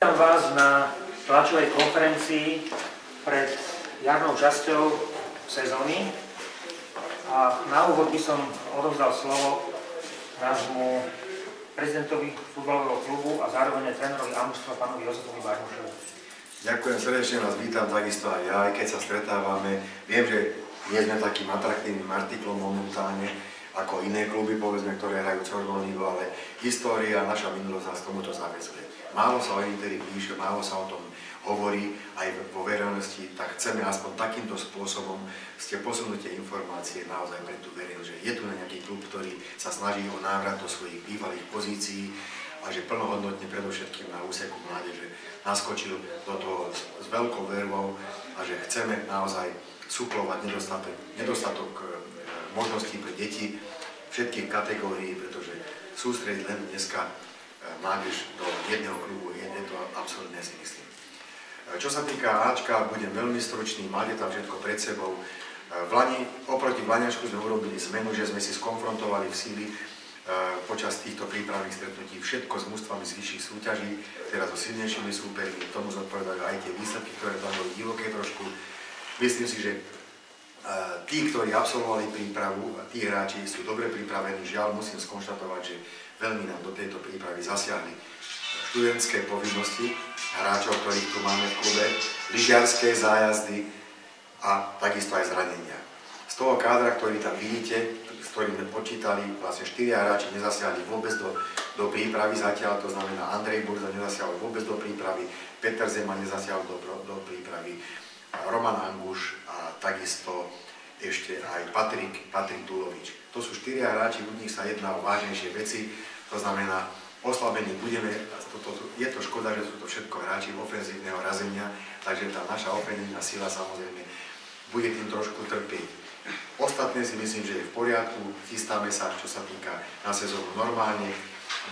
Vítam vás na tlačovej konferencii pred jarnou časťou sezóny a na úvod by som odovzdal slovo nášmu prezidentovi futbalového klubu a zároveň trénerovi A-mužstva pánovi Jozefovi Barmušovi. Ďakujem srdečne, vás vítam takisto aj ja, aj keď sa stretávame. Viem, že nie sme takým atraktívnym artiklom momentálne ako iné kluby, povedzme, ktoré hrajú celú ligu, ale história, naša minulosť nás tomuto zavezuje. Málo sa o Interi píše, málo sa o tom hovorí aj vo verejnosti, tak chceme aspoň takýmto spôsobom ste posunúte informácie naozaj pre tú verejnosť, že je tu nejaký klub, ktorý sa snaží o návrat do svojich bývalých pozícií a že plnohodnotne predovšetkým na úseku mládeže naskočil do toho s veľkou vervou a že chceme naozaj suplovať nedostatok možností pre deti všetkých kategórií, pretože sústrediť len dneska mládež do jedného klubu, je to absolútne, si myslím. Čo sa týka Ačka, budem veľmi stručný, máte tam všetko pred sebou. Oproti Vlaňačku sme urobili zmenu, že sme si skonfrontovali v síly počas týchto prípravných stretnutí všetko s mužstvami z vyšších súťaží, teraz so silnejšími súpermi, tomu zodpovedajú aj tie výsledky, ktoré tam boli divoké trošku. Myslím si, že tí, ktorí absolvovali prípravu, tí hráči sú dobre pripravení, žiaľ musím skonštatovať, že veľmi nám do tejto prípravy zasiahli študentské povinnosti hráčov, ktorých tu máme v klube, lyžiarske zájazdy a takisto aj zranenia. Z toho kádra, ktorý tam vidíte, s ktorým sme počítali, vlastne 4 hráči nezasiahli vôbec do prípravy zatiaľ, to znamená Andrej Burza nezasiahol vôbec do prípravy, Peter Zeman nezasiahol do prípravy, Roman Anguš a takisto ešte aj Patrik Tulovič. To sú 4 hráči, u nich sa jedná o vážnejšie veci, to znamená, oslabení budeme, je to škoda, že sú to všetko hráči ofenzívneho razenia, takže tá naša ofenzívna sila samozrejme bude tým trošku trpieť. Ostatné si myslím, že je v poriadku, chystáme sa, čo sa týka na sezónu normálne.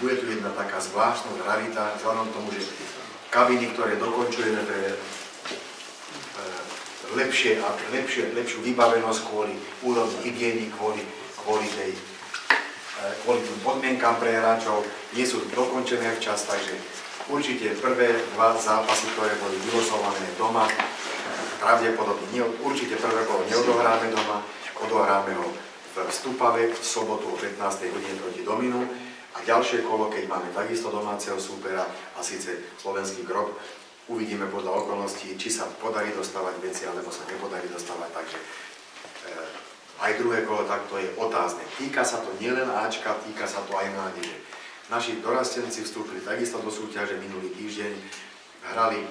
Bude tu jedna taká zvláštna rarita, vzhľadom k tomu, že kabiny, ktoré dokončujeme, to je lepšiu vybavenosť kvôli úrovni hygieny, kvôli tým podmienkam pre hráčov, nie sú dokončené včas, takže určite prvé 2 zápasy, ktoré boli vylosované doma, pravdepodobne určite prvé kolo neodohráme doma, odohráme ho v Stupave v sobotu o 15. hodine proti Dominu a ďalšie kolo, keď máme takisto domáceho súpera a síce Slovenský Grob, uvidíme podľa okolností, či sa podarí dostávať veci, alebo sa nepodarí dostávať, takže aj druhé kolo takto je otázne. Týka sa to nielen Ačka, týka sa to aj mládeže. Naši dorastenci vstúpili takisto do súťaže minulý týždeň, hrali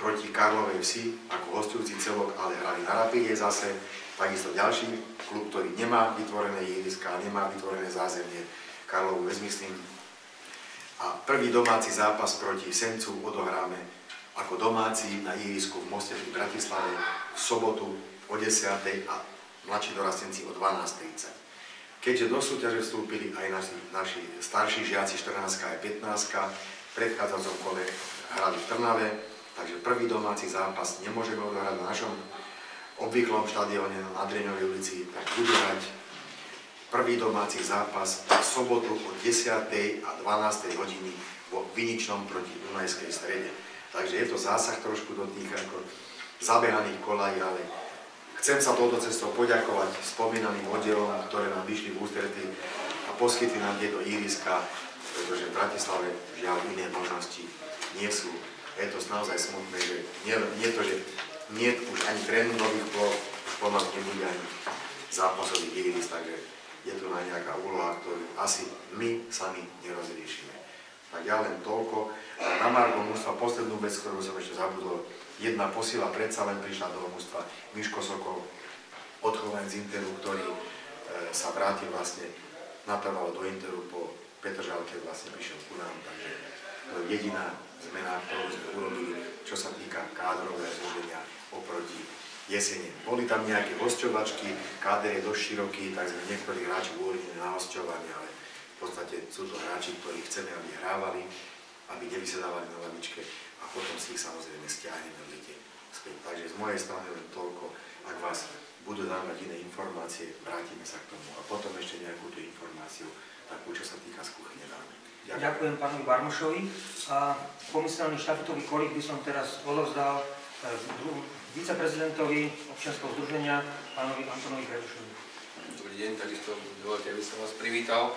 proti Karlovej Vsi ako hostujúci celok, ale hrali na Rapide zase, takisto ďalší klub, ktorý nemá vytvorené ihriska, nemá vytvorené zázemie, Karlovú Ves myslím. A prvý domáci zápas proti Sencu odohráme ako domáci na ihrisku v Moste pri Bratislave v sobotu o 10. a mladší dorastenci o 12:30. Keďže do súťaže vstúpili aj naši starší žiaci 14 a 15, v predchádzajúcom kole hrali v Trnave, takže prvý domáci zápas nemôžeme odohrať na našom obvyklom štadióne na Dreňovej ulici, tak budú hrať prvý domáci zápas v sobotu o 10. a 12. hodiny vo Viničnom proti Dunajskej Strede. Takže je to zásah trošku do tých ako zabehaných kolají, ale chcem sa touto cestou poďakovať spomínaným oddielom, ktoré nám vyšli v ústretí a poskytli nám tieto ihriska, pretože v Bratislave žiaľ iné možnosti nie sú. Je to naozaj smutné, že nie to, že nie už ani tréningových ploch, už pomaly nebude ani zápasových ihrisk, takže je tu na nejaká úloha, ktorú asi my sami nerozriešime. Tak ja len toľko. Na margo mužstva poslednú vec, ktorú som ešte zabudol, jedna posila predsa len prišla do mužstva, Miško Sokol, odchovanec z Interu, ktorý sa vrátil vlastne natrvalo do Interu po Petržalke, vlastne prišiel ku nám, takže to je jediná zmena, ktorú sme urobili, čo sa týka kádrového zloženia oproti jesene. Boli tam nejaké hosťovačky, káder je dosť široký, tak sme niektorí hráči uvoľnili na hosťovanie, ale v podstate sú to hráči, ktorí chceme, aby hrávali, aby nevysedávali na lavičke a potom si ich samozrejme stiahneme v lete späť. Takže z mojej strany len toľko, ak vás budú dávať iné informácie, vrátime sa k tomu a potom ešte nejakú tú informáciu, takú, čo sa týka z kuchyne dáme. Ďakujem pánovi Barmošovi a pomyselný štatutový kolík by som teraz odovzdal viceprezidentovi občianskeho združenia, pánovi Antonovi Grebušovi. Dobrý deň, takisto dovolte, aby som vás privítal.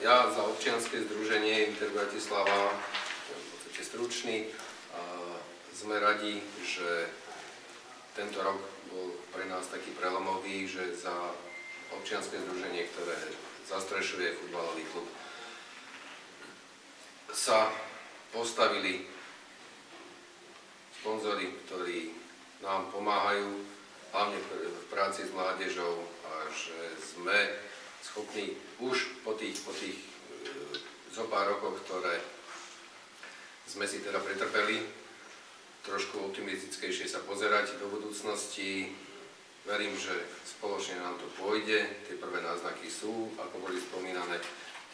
Ja za občianske združenie Inter Bratislava, v podstate stručný, sme radi, že tento rok bol pre nás taký prelomový, že za občianske združenie, ktoré zastrešuje futbalový klub, sa postavili sponzori, ktorí nám pomáhajú, hlavne v práci s mládežou, a že sme schopní už po tých zo pár rokoch, ktoré sme si teda pretrpeli, trošku optimistickejšie sa pozerať do budúcnosti. Verím, že spoločne nám to pôjde. Tie prvé náznaky sú, ako boli spomínané.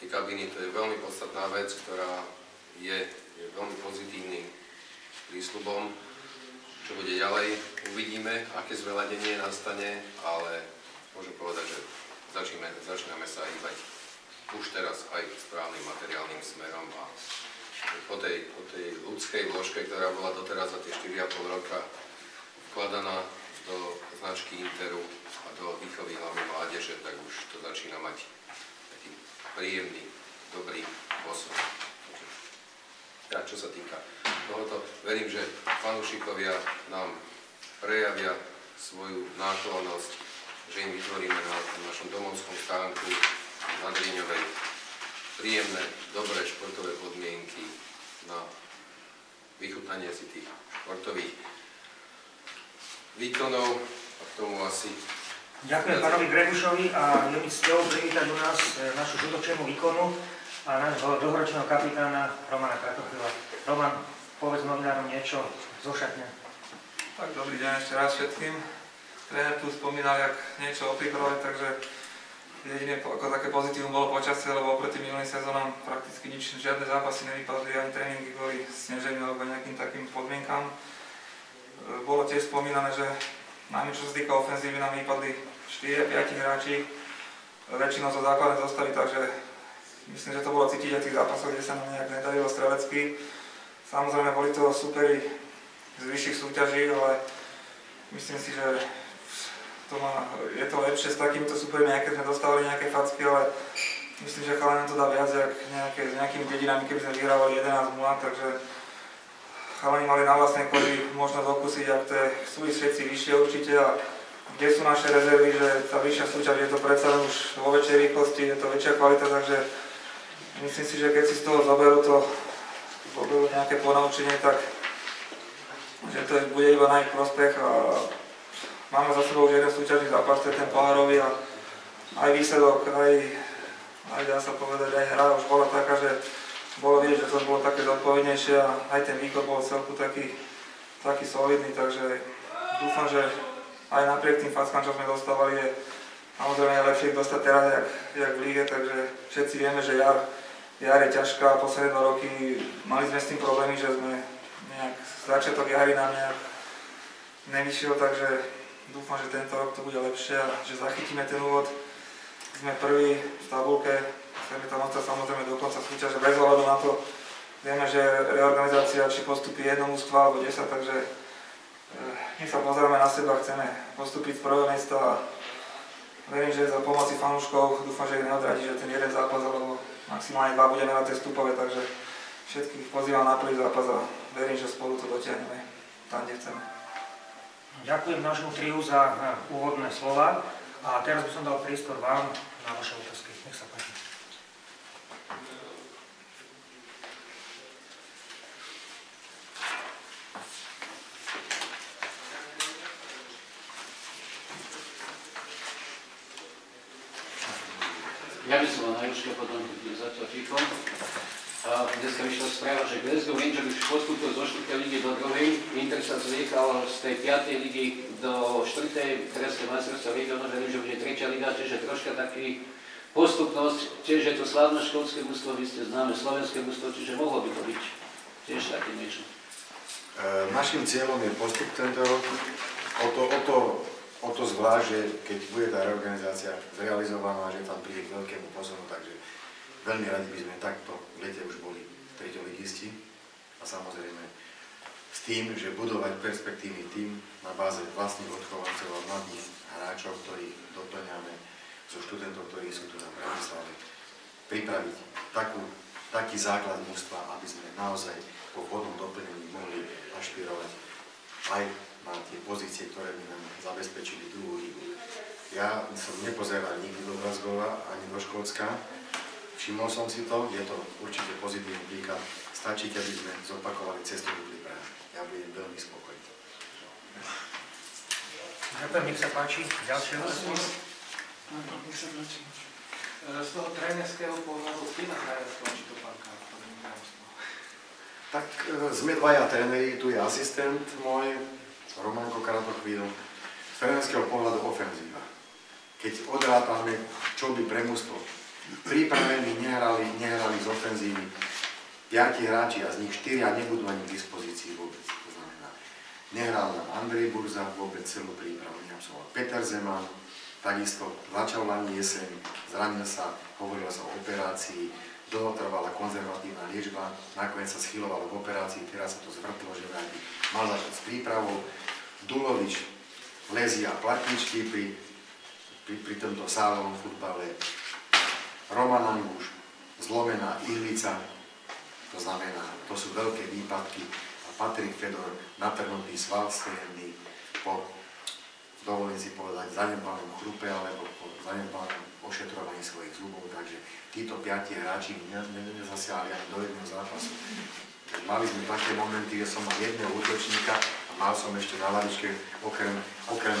Tie kabiny, to je veľmi podstatná vec, ktorá je veľmi pozitívnym prísľubom. Čo bude ďalej, uvidíme, aké zveladenie nastane, ale môžem povedať, že začíname sa hýbať už teraz aj správnym materiálnym smerom a po tej ľudskej vložke, ktorá bola doteraz za tie 4,5 roka vkladaná do značky Interu a do výchovy hlavne mládeže, tak už to začína mať taký príjemný, dobrý posun. Ja, čo sa týka tohoto, verím, že fanúšikovia nám prejavia svoju náklonnosť, že im vytvoríme na našom domovskom stánku na Driňovej príjemné, dobré športové podmienky na vychutnanie si tých športových výkonov a k tomu asi... Ďakujem pánovi Grebušovi a je mi cťou privítať u nás našu žudočnú výkonu a nášho dlhoročného kapitána Romana Kratochvíľa. Roman, povedz novinárom niečo zo šatne. Tak, dobrý deň ešte raz všetkým. Tréner tu spomínal, jak niečo o príprave, takže jediné ako také pozitívum bolo počasie, lebo oproti minulým sezónam prakticky žiadne zápasy nevypadli, ani tréningy kvôli sneženiu alebo nejakým takým podmienkam. Bolo tiež spomínané, že najmä čo sa týka ofenzívy, nám vypadli 4-5 hráči, väčšinou zo základnej zostavy, takže myslím, že to bolo cítiť aj v tých zápasoch, kde sa nám nejak nedarilo strelecky. Samozrejme, boli to superi z vyšších súťaží, ale myslím si, že je to lepšie s takýmito supermi, aj keď sme dostávali nejaké facky, ale myslím, že chalani to dá viac, jak s nejakými dedinami, keby sme vyhrávali 11-0, takže chalani mali na vlastnej koži možnosť okúsiť, ak to sú všetci vyššie určite a kde sú naše rezervy, že tá vyššia súťaž je to predsa už vo väčšej rýchlosti, je to väčšia kvalita, takže myslím si, že keď si z toho zoberú nejaké ponaučenie, tak že to bude iba na ich prospech a máme za sebou už jeden súťažný zápas, to je ten pohárový a aj výsledok, aj dá sa povedať, aj hra už bola taká, že bolo vidieť, že to bolo také zodpovednejšie a aj ten výkon bol celku taký solidný, takže dúfam, že aj napriek tým fackám, čo sme dostávali, je samozrejme lepšie ich dostať teraz, jak v líge, takže všetci vieme, že jar je ťažká, posledné 2 roky mali sme s tým problémy, že sme začiatok jary nám nejak nevyšiel, takže dúfam, že tento rok to bude lepšie a že zachytíme ten úvod. Sme prví v tabulke, chceme tam ostať samozrejme do konca súťaže, bez ohľadu na to, vieme, že reorganizácia či postupí 1 mužstvo alebo 10, takže my sa pozeráme na seba, chceme postúpiť z prvého miesta a verím, že za pomoci fanúškov dúfam, že ich neodradí, že ten jeden zápas alebo maximálne 2 budeme na tej stupove, takže všetkých pozývam na prvý zápas a verím, že spolu to dotiahneme tam, kde chceme. Ďakujem nášmu triu za úvodné slova a teraz by som dal priestor vám na vaše otázky. Nech sa páči. Ja by som mal najúžšie potom začal ticho. Dneska vyšla správa, že Glasgow Rangers už postúpil zo 4. ligy do 2. Inter sa zliekal z tej 5. ligy do 4. Krajskej majstrovstva regionu, že bude 3. liga, čiže troška taký postupnosť, tiež je to slávne škótske mužstvo, vy ste známe slovenské mužstvo, čiže mohlo by to byť tiež také niečo. Naším cieľom je postup tento rok, o to zvlášť, že keď bude tá reorganizácia zrealizovaná, že tam príde k veľkému posunu, takže Veľmi radi by sme takto v lete už boli treťoligisti a samozrejme s tým, že budovať perspektívny tím na báze vlastných odchovancov a mladých hráčov, ktorých doplňame zo študentov, ktorí sú tu na Bratislave, pripraviť taký základ mužstva, aby sme naozaj po vhodnom doplnení mohli ašpirovať aj na tie pozície, ktoré by nám zabezpečili druhú ligu. Ja som nepozeral nikdy do Glasgowa ani do Škótska. Všimol som si to, je to určite pozitívny príklad. Stačí, keby sme zopakovali cestu do Prahy. Ja budem veľmi spokojný. Ďakujem, nech sa páči. Ďalšie otázky? Nech sa páči. Z toho trénerského pohľadu, kedy na kraje skončí to Panka? Tak sme dvaja tréneri, tu je asistent môj, Romanko Kratochvíl. Z trénerského pohľadu ofenzíva. Keď odrátame, čo by pre mužstvo pripravení nehrali z ofenzívy 5 hráči a z nich 4 nebudú ani k dispozícii vôbec. To znamená, nehral nám Andrej Burza vôbec celú prípravu, neabsolvoval. Peter Zeman takisto začal len jeseň, zranil sa, hovorilo sa o operácii, dlho trvala konzervatívna liečba, nakoniec sa schylovalo k operácii, teraz sa to zvrtlo, že mal začať s prípravou. Dulovič lezia platničky pri tomto sálovom futbale. Roman Anguš, zlomená ihlica, to znamená, to sú veľké výpadky. A Patrik Fedor, natrhnutý sval stehný po, dovolím si povedať, zanedbanom chrupe alebo po zanedbanom ošetrovaní svojich zubov. Takže títo 5 hráči nezasiahli ani do jedného zápasu. Mali sme také momenty, že som mal jedného útočníka a mal som ešte na lavičke, okrem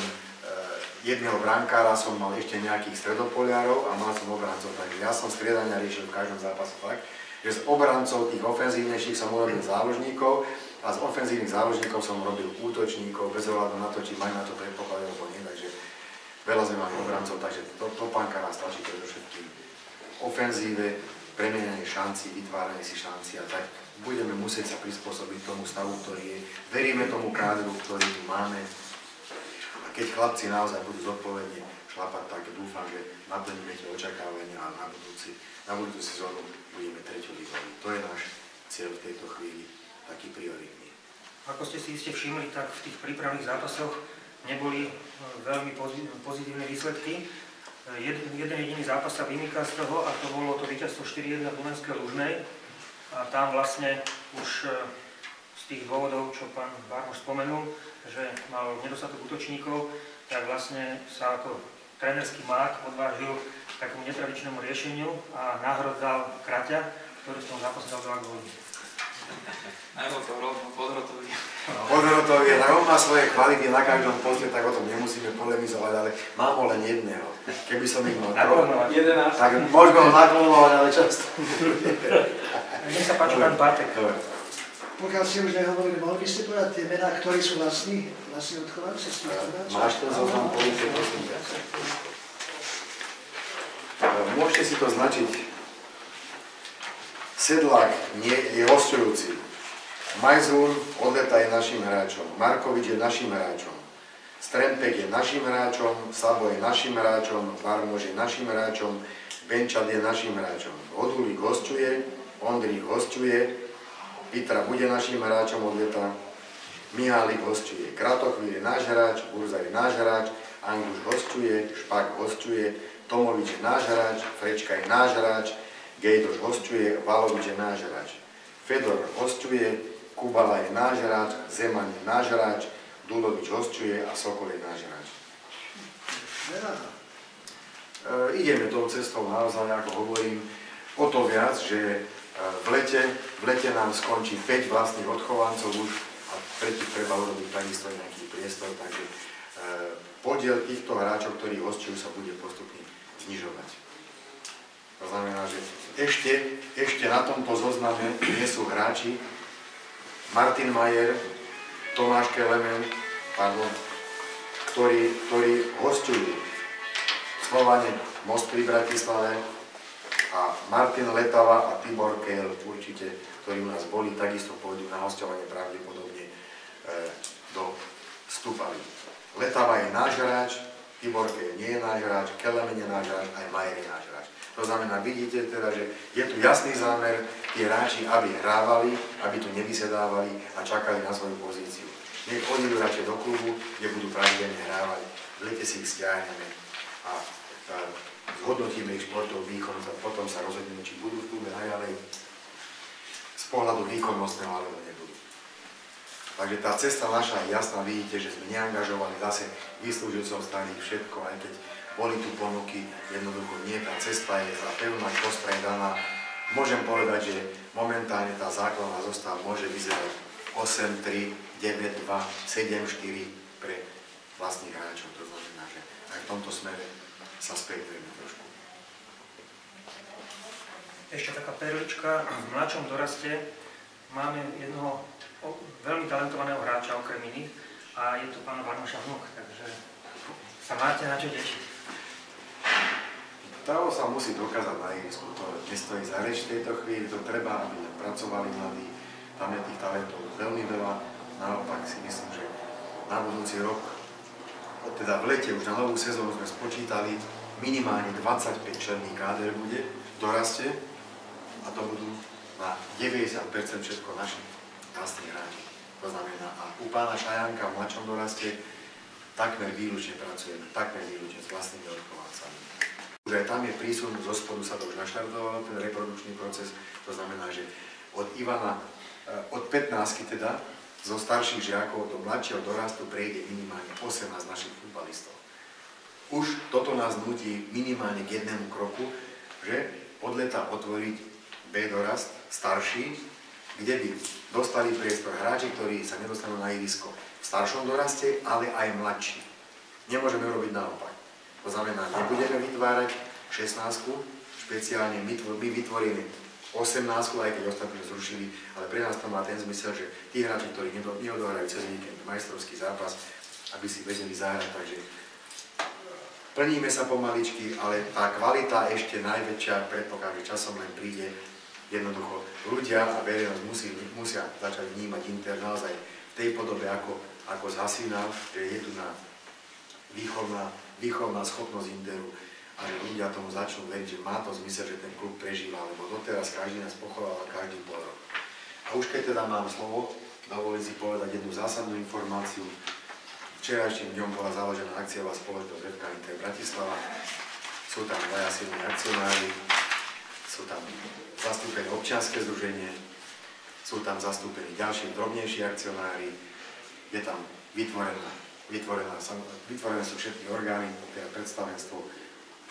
jedného brankára som mal ešte nejakých stredopoliarov a mal som obrancov. Takže ja som striedania riešil v každom zápase tak, že z obrancov tých ofenzívnejších som urobil záložníkov a z ofenzívnych záložníkov som urobil útočníkov, bez ohľadu na to, či majú na to predpoklad alebo nie. Takže veľa sme mali obrancov, takže to Panka nás tlačí predovšetkým ofenzíve, premieňanie šancí, vytváranie si šancí a tak budeme musieť sa prispôsobiť tomu stavu, ktorý je. Veríme tomu kádru, ktorý tu máme. A keď chlapci naozaj budú zodpovedne šlapať, tak dúfam, že naplníme tie očakávania a na budúcu sezónu budeme treťoligoví. To je náš cieľ v tejto chvíli, taký prioritný. Ako ste si iste všimli, tak v tých prípravných zápasoch neboli veľmi pozitívne výsledky. Jeden jediný zápas sa vymýka z toho a to bolo to víťazstvo 4-1 Dunajskej Lužnej. A tam vlastne už z tých dôvodov, čo pán Barmoš spomenul, že mal nedostatok útočníkov, tak vlastne sa ako trénerský mák odvážil k takému netradičnému riešeniu a nahrodzal Kraťa, ktorý v tom zápase dal 2 góly. Najbol to Podrotový. Podrotový, tak on má svoje kvality na každom poste, tak o tom nemusíme polemizovať, ale mám ho len jedného. Keby som ich mal troch, tak môžeme ho naklonovať, ale často. Nech sa páči pán Bartek. Pokiaľ ste už nehovorili, mohli by ste povedať tie mená, ktorí sú vlastní odchovanci z týchto hráčov? Máš ten zoznam policie, prosím. Môžete si to značiť. Sedlák je hosťujúci. Majzún odleta je našim hráčom. Markovič je našim hráčom. Strempek je našim hráčom. Sabo je našim hráčom. Barmož je našim hráčom. Benčat je našim hráčom. Hodulík hosťuje. Ondrík hosťuje. Pitra bude našim hráčom odleta. Mihálik hosťuje. Kratochvíl je náš hráč. Burza je náš hráč. Anguš hosťuje. Špak hosťuje. Tomovič je náš hráč. Frečka je náš hráč. Gejdoš hosťuje. Valovič je náš hráč. Fedor hosťuje. Kubala je náš hráč. Zeman je náš hráč. Dulovič hosťuje a Sokol je náš hráč. Ideme tou cestou naozaj, ako hovorím, o to viac, že v lete nám skončí 5 vlastných odchovancov už a pre tých treba urobiť takisto nejaký priestor, takže podiel týchto hráčov, ktorí hosťujú, sa bude postupne znižovať. To znamená, že ešte na tomto zozname nie sú hráči Martin Majer, Tomáš Kelemen, ktorí hosťujú Slovane Most pri Bratislave a Martin Letava a Tibor Kehl určite, ktorí u nás boli, takisto pôjdu na hosťovanie pravdepodobne do Stupavy. Letava je náš hráč, Tibor Kehl nie je náš hráč, Kelemen je náš hráč, aj Majer je náš hráč. To znamená, vidíte teda, že je tu jasný zámer, tie hráči, aby hrávali, aby tu nevysedávali a čakali na svoju pozíciu. Nech odídu radšej do klubu, kde budú pravidelne hrávať, v lete si ich stiahneme a zhodnotíme ich športovú výkon, a potom sa rozhodneme, či budú v klube naďalej z pohľadu výkonnostného, alebo nebudú. Takže tá cesta naša je jasná, vidíte, že sme neangažovali zase vyslúžil som starých všetko, aj keď boli tu ponuky, jednoducho nie, tá cesta je pevná, postredaná. Môžem povedať, že momentálne tá základná zostava môže vyzerať 8-3, 9-2, 7-4 pre vlastných hráčov. To znamená, že aj v tomto smere sa spätujeme trošku. Ešte taká perlička, v mladšom doraste máme jednoho veľmi talentovaného hráča okrem iných a je to pán Varnoša vnuk, takže sa máte na čo tešiť. To sa musí dokázať na ihrisku, to nestojí za reč v tejto chvíli, to treba, aby pracovali mladí, tam je tých talentov veľmi veľa, naopak si myslím, že na budúci rok, teda v lete už na novú sezónu sme spočítali, minimálne 25 členný káder bude v doraste a to budú na 90% všetko naši vlastní hráči. To znamená, a u pána Šajanka v mladšom doraste takmer výlučne pracujeme, takmer výlučne s vlastnými odchovancami. Už aj tam je prísun, zo spodu sa to už naštartovalo, ten reprodukčný proces, to znamená, že od Ivana, od 15 teda, zo starších žiakov do mladšieho dorastu prejde minimálne 18 našich futbalistov. Už toto nás nutí minimálne k jednému kroku, že od leta otvoriť B dorast, starší, kde by dostali priestor hráči, ktorí sa nedostanú na ihrisko v staršom doraste, ale aj mladší. Nemôžeme robiť naopak. To znamená, nebudeme vytvárať 16, špeciálne my vytvoríme 18, aj keď ostatní zrušili, ale pre nás to má ten zmysel, že tí hráči, ktorí neodohrajú cez víkend majstrovský zápas, aby si vedeli zahrať, takže plníme sa pomaličky, ale tá kvalita ešte najväčšia, predpokladám, že časom len príde. Jednoducho ľudia a verejnosť musia začať vnímať Inter naozaj v tej podobe ako z Hasina, že je tu na výchovná schopnosť Interu a že ľudia tomu začnú veriť, že má to zmysel, že ten klub prežíva, lebo doteraz každý nás pochováva každý pol rok. A už keď teda mám slovo, dovolím si povedať jednu zásadnú informáciu. Včerajším dňom bola založená akciová spoločnosť FK Inter Bratislava. Sú tam dvaja silní akcionári, sú tam zastúpené občianske združenie, sú tam zastúpení ďalší drobnejší akcionári, je tam vytvorené sú všetky orgány, teda predstavenstvo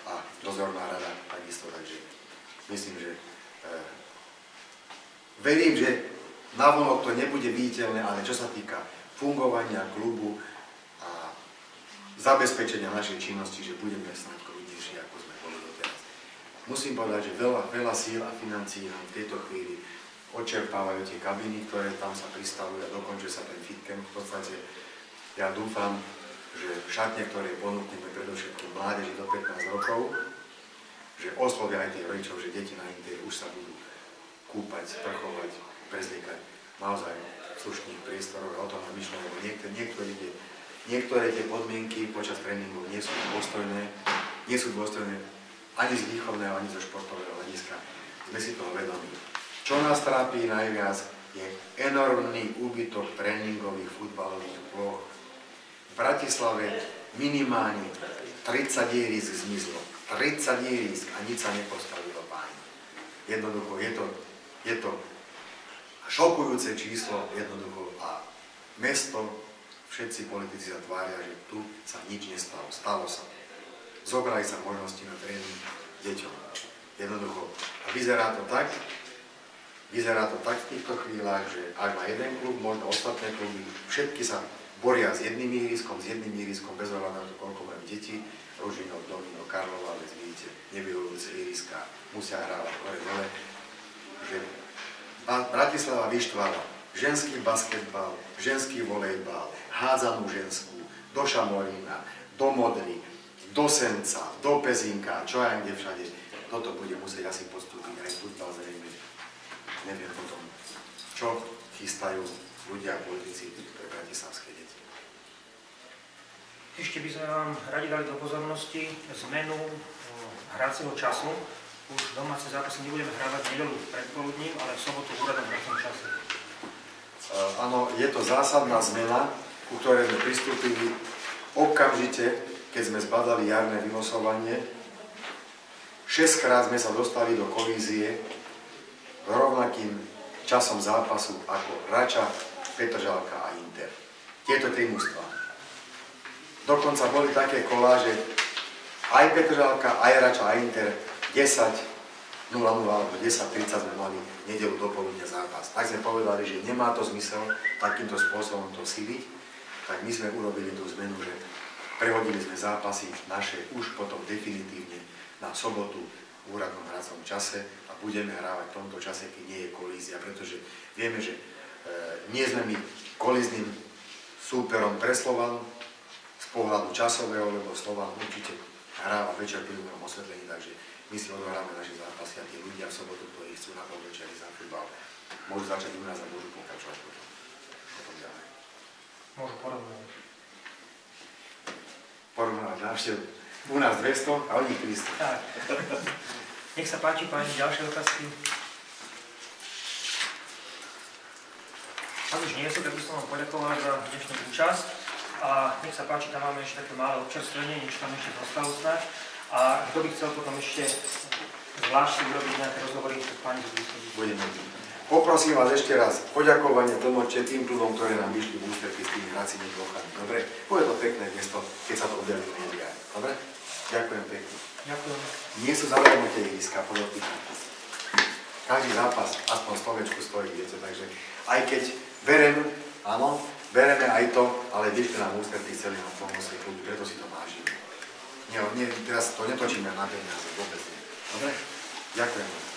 a dozorná rada takisto, takže myslím, že verím, že navonok to nebude viditeľné, ale čo sa týka fungovania klubu a zabezpečenia našej činnosti, že budeme snáď kľudnejší, ako sme boli doteraz. Musím povedať, že veľa síl a financií nám v tejto chvíli odčerpávajú tie kabiny, ktoré tam sa pristavujú a dokončuje sa ten fitcamp. V podstate ja dúfam, že šatne, ktoré ponúkneme predovšetkým mládeži do 15 rokov, že oslovia aj tých rodičov, že deti na Interi už sa budú kúpať, sprchovať, prezliekať naozaj v slušných priestoroch a o tom myšľam, lebo niektoré tie podmienky počas tréningov nie sú dôstojné ani z výchovného, ani zo športového hľadiska. Sme si toho vedomí. Čo nás trápi najviac, je enormný úbytok tréningových futbalových ploch. V Bratislave minimálne 30 ihrísk zmizlo. 30 ihrísk a nič sa nepostavilo, páni. Jednoducho je to šokujúce číslo, jednoducho a mesto, všetci politici sa tvária, že tu sa nič nestalo. Stalo sa. Zobrali sa možnosti na tréning deťom. Jednoducho. A vyzerá to tak v týchto chvíľach, že ak má jeden klub, možno ostatné kluby, všetky sa boria s jedným ihriskom, bez ohľadu na to, koľko majú deti, Ružinov, Dolino, Karlova, ale vidíte, nevyhovujúce ihriska, musia hrávať hore-dole, že Bratislava vyštvala ženský basketbal, ženský volejbal, hádzanú ženskú, do Šamorína, do Modry, do Senca, do Pezinka, čo aj kde všade. Toto bude musieť asi postúpiť aj futbal zrejme. Neviem potom, čo chystajú ľudia a politici pre bratislavské deti. Ešte by sme vám radi dali do pozornosti zmenu hracieho času. už domáce zápasy nebudeme hrávať v nedeľu predpoludním, ale v sobotu v úradnom hracom čase. Áno, je to zásadná zmena, ku ktorej sme pristúpili okamžite, keď sme zbadali jarné vylosovanie. 6-krát sme sa dostali do kolízie rovnakým časom zápasu ako Rača, Petržalka a Inter. Tieto tri mužstvá. Dokonca boli také koláže, aj Petržalka, aj Rača, aj Inter 10:00 alebo 10:30 sme mali nedeľu dopoludne zápas. Tak sme povedali, že nemá to zmysel takýmto spôsobom to siliť, tak my sme urobili tú zmenu, že prehodili sme zápasy naše už potom definitívne na sobotu v úradnom hracom čase a budeme hrávať v tomto čase, keď nie je kolízia, pretože vieme, že nie sme my kolízným súperom pre Slovan z pohľadu časového, lebo Slovan určite hráva večer pri druhom osvetlení, takže my si odohráme naše zápasy a tí ľudia v sobotu, ktorí chcú na polvečeri za futbal, môžu začať u nás a môžu pokračovať potom ďalej. Môžu porovnať. Porovnávať návštevu. U nás 200 a oni 300. Tak. Nech sa páči, páni, ďalšie otázky. Ak už nie sú, tak by som vám poďakoval za dnešnú účasť. A nech sa páči, tam máme ešte také malé občerstvenie, niečo tam ešte zostalo snáď. A kto by chcel potom ešte zvlášť si urobiť nejaké rozhovory, tak páni z výsledky. Budeme. Poprosím vás ešte raz poďakovanie tlmoče tým ľuďom, ktorí nám vyšli v ústretí s tými hracími plochami. Dobre? Bude to pekné miesto, keď sa to objaví v médiách. Dobre? Ďakujem pekne. Ďakujem. Nie sú zadarmo tie ihriska, podotýkam. Každý zápas aspoň slovečku stojí, viete, takže aj keď bereme, áno, bereme aj to, ale vyšli nám ústretí celý nám pomôcť ľudí, preto si to vážime. Nie, teraz to netočíme na peniaze, vôbec nie. Dobre? Ďakujem.